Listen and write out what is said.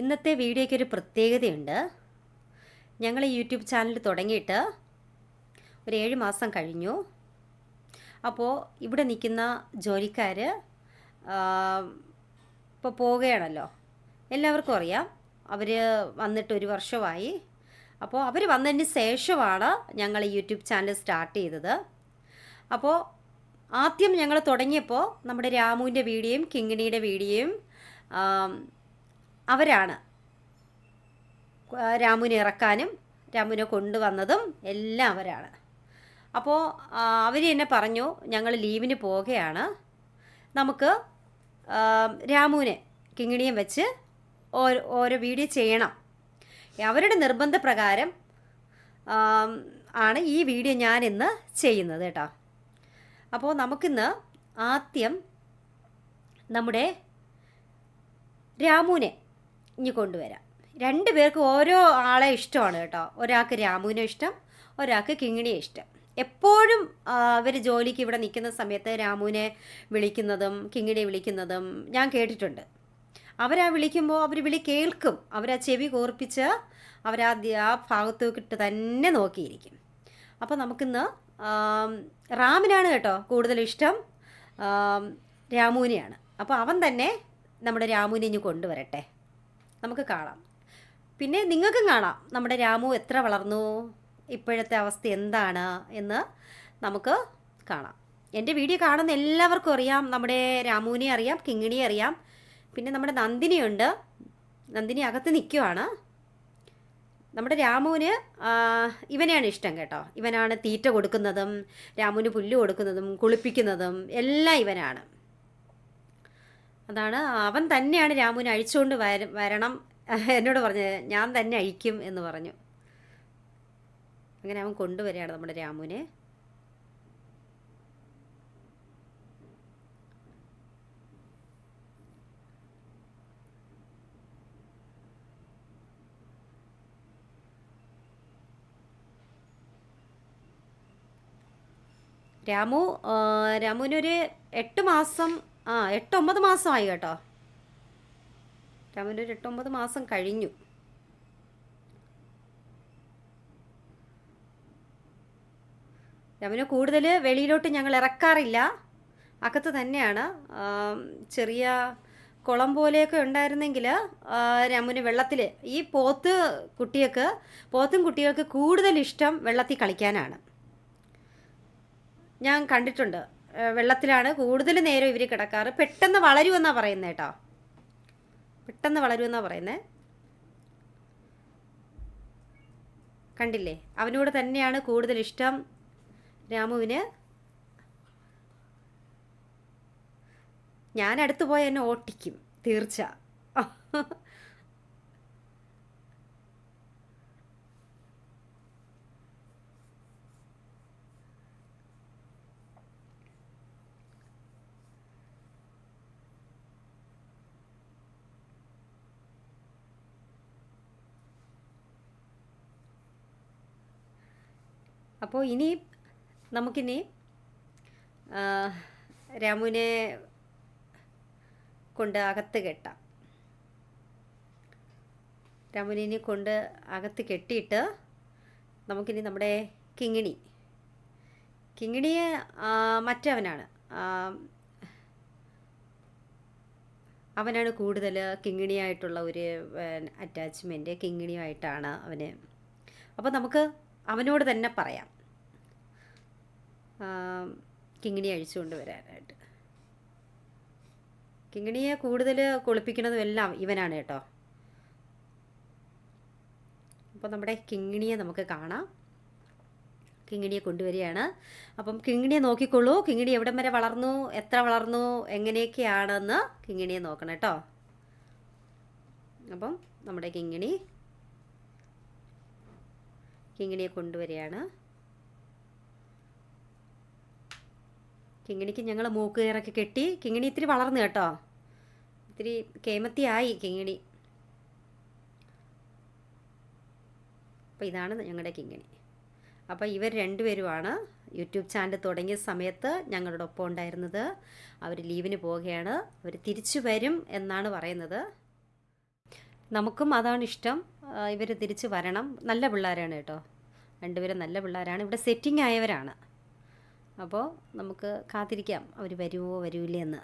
ഇന്നത്തെ വീഡിയോയ്ക്ക് ഒരു പ്രത്യേകതയുണ്ട്. ഞങ്ങൾ ഈ യൂട്യൂബ് ചാനൽ തുടങ്ങിയിട്ട് ഒരു 7 മാസം കഴിഞ്ഞു. അപ്പോൾ ഇവിടെ നിൽക്കുന്ന ജോലിക്കാർ ഇപ്പോൾ പോവുകയാണല്ലോ. എല്ലാവർക്കും അറിയാം, അവർ വന്നിട്ട് ഒരു വർഷമായി. അപ്പോൾ അവർ വന്നതിന് ശേഷമാണ് ഞങ്ങൾ ഈ യൂട്യൂബ് ചാനൽ സ്റ്റാർട്ട് ചെയ്തത്. അപ്പോൾ ആദ്യം ഞങ്ങൾ തുടങ്ങിയപ്പോൾ നമ്മുടെ രാമുവിൻ്റെ വീഡിയോയും കിങ്ങിണിയുടെ വീഡിയോയും അവരാണ് രാമുവിനെ ഇറക്കാനും രാമുവിനെ കൊണ്ടുവന്നതും എല്ലാം അവരാണ്. അപ്പോൾ അവർ എന്നെ പറഞ്ഞു, ഞങ്ങൾ ലീവിന് പോവുകയാണ്, നമുക്ക് രാമുവിനെ കിങ്ങിണിയും വെച്ച് ഓരോ വീഡിയോ ചെയ്യണം. അവരുടെ നിർബന്ധപ്രകാരം ആണ് ഈ വീഡിയോ ഞാൻ ഇന്ന് ചെയ്യുന്നത് കേട്ടോ. അപ്പോൾ നമുക്കിന്ന് ആദ്യം നമ്മുടെ രാമുവിനെ ഇനി കൊണ്ടുവരാം. 2 പേർക്ക് ഓരോ ആളെ ഇഷ്ടമാണ് കേട്ടോ. ഒരാൾക്ക് രാമുവിനെ ഇഷ്ടം, ഒരാൾക്ക് കിങ്ങിണിയെ ഇഷ്ടം. എപ്പോഴും അവർ ജോലിക്ക് ഇവിടെ നിൽക്കുന്ന സമയത്ത് രാമുവിനെ വിളിക്കുന്നതും കിങ്ങിണിയെ വിളിക്കുന്നതും ഞാൻ കേട്ടിട്ടുണ്ട്. അവരാ വിളിക്കുമ്പോൾ അവർ വിളി കേൾക്കും. അവരാ ചെവി കോർപ്പിച്ച് ആ ഭാഗത്തേക്കിട്ട് തന്നെ നോക്കിയിരിക്കും. അപ്പോൾ നമുക്കിന്ന് റാമിനാണ് കേട്ടോ കൂടുതൽ ഇഷ്ടം, രാമുവിനെയാണ്. അപ്പോൾ അവൻ തന്നെ നമ്മുടെ രാമുവിനെ ഇനി കൊണ്ടുവരട്ടെ, നമുക്ക് കാണാം. പിന്നെ നിങ്ങൾക്കും കാണാം നമ്മുടെ രാമു എത്ര വളർന്നു, ഇപ്പോഴത്തെ അവസ്ഥ എന്താണ് എന്ന് നമുക്ക് കാണാം. എൻ്റെ വീഡിയോ കാണുന്ന എല്ലാവർക്കും അറിയാം, നമ്മുടെ രാമുവിനെ അറിയാം, കിങ്ങിണിയെ അറിയാം. പിന്നെ നമ്മുടെ നന്ദിനിയുണ്ട്, നന്ദിനി അകത്ത് നിൽക്കുവാണ്. നമ്മുടെ രാമുവിന് ഇവനെയാണ് ഇഷ്ടം കേട്ടോ. ഇവനാണ് തീറ്റ കൊടുക്കുന്നതും രാമുവിന് പുല്ല് കൊടുക്കുന്നതും കുളിപ്പിക്കുന്നതും എല്ലാം ഇവനാണ്. അതാണ്, അവൻ തന്നെയാണ് രാമുവിനെ അഴിച്ചുകൊണ്ട് വരണം എന്നോട് പറഞ്ഞത്. ഞാൻ തന്നെ അഴിക്കും എന്ന് പറഞ്ഞു. അങ്ങനെ അവൻ കൊണ്ടുവരികയാണ് നമ്മുടെ രാമുവിനെ. രാമുവിനൊരു 8 മാസം 8-9 മാസമായി കേട്ടോ. രാമുവിനൊരു 8-9 മാസം കഴിഞ്ഞു. രാമുവിനെ കൂടുതൽ വെളിയിലോട്ട് ഞങ്ങൾ ഇറക്കാറില്ല, അകത്ത് തന്നെയാണ്. ചെറിയ കുളം പോലെയൊക്കെ ഉണ്ടായിരുന്നെങ്കിൽ രാമുവിന് വെള്ളത്തിൽ, ഈ പോത്തും കുട്ടികൾക്ക് കൂടുതൽ ഇഷ്ടം വെള്ളത്തിൽ കളിക്കാനാണ്. ഞാൻ കണ്ടിട്ടുണ്ട്, വെള്ളത്തിലാണ് കൂടുതൽ നേരം ഇവർ കിടക്കാറ്. പെട്ടെന്ന് വളരുമെന്നാണ് പറയുന്നത് കേട്ടോ, പെട്ടെന്ന് വളരുമെന്നാണ് പറയുന്നത്. കണ്ടില്ലേ, അവനോട് തന്നെയാണ് കൂടുതൽ ഇഷ്ടം രാമുവിന്. ഞാൻ അടുത്ത് പോയി എന്നെ ഓട്ടിക്കും തീർച്ച. അപ്പോൾ നമുക്കിനി രാമുവിനെ കൊണ്ട് അകത്ത് കെട്ടാം. രാമുവിനെ കൊണ്ട് അകത്ത് കെട്ടിയിട്ട് നമുക്കിനി നമ്മുടെ കിങ്ങിണിയെ അവനാണ് കൂടുതൽ കിങ്ങിണിയായിട്ടുള്ള ഒരു അറ്റാച്ച്മെൻറ്റ് കിങ്ങിണിയുമായിട്ടാണ് അവന്. അപ്പോൾ നമുക്ക് അവനോട് തന്നെ പറയാം കിങ്ങിണിയെ അഴിച്ചുകൊണ്ട് വരാനായിട്ട്. കിങ്ങിണിയെ കൂടുതൽ കുളിപ്പിക്കുന്നതും എല്ലാം ഇവനാണ് കേട്ടോ. അപ്പോൾ നമ്മുടെ കിങ്ങിണിയെ നമുക്ക് കാണാം. കിങ്ങിണിയെ കൊണ്ടുവരികയാണ്. അപ്പം കിങ്ങിണിയെ നോക്കിക്കോളൂ. കിങ്ങിണി എവിടം വരെ വളർന്നു, എത്ര വളർന്നു, എങ്ങനെയൊക്കെയാണെന്ന് കിങ്ങിണിയെ നോക്കണം കേട്ടോ. അപ്പം നമ്മുടെ കിങ്ങിണിയെ കൊണ്ടുവരികയാണ്. കിങ്ങിണിക്ക് ഞങ്ങൾ മൂക്കുകയറൊക്കെ കെട്ടി. കിങ്ങിണി ഇത്തിരി വളർന്നു കേട്ടോ, ഇത്തിരി കേമത്തിയായി കിങ്ങിണി. അപ്പോൾ ഇതാണ് ഞങ്ങളുടെ കിങ്ങിണി. അപ്പോൾ ഇവർ 2 പേരുമാണ് യൂട്യൂബ് ചാനൽ തുടങ്ങിയ സമയത്ത് ഞങ്ങളുടെ ഒപ്പം ഉണ്ടായിരുന്നത്. അവർ ലീവിന് പോവുകയാണ്, അവർ തിരിച്ചു വരും എന്നാണ് പറയുന്നത്. നമുക്കും അതാണ് ഇഷ്ടം. ഇവർ തിരിച്ച് വരണം. നല്ല പിള്ളേരാണ് കേട്ടോ, രണ്ടുപേരും നല്ല പിള്ളേരാണ്, ഇവിടെ സെറ്റിംഗ് ആയവരാണ്. അപ്പോൾ നമുക്ക് കാത്തിരിക്കാം അവർ വരുമോ വരൂലേ എന്ന്.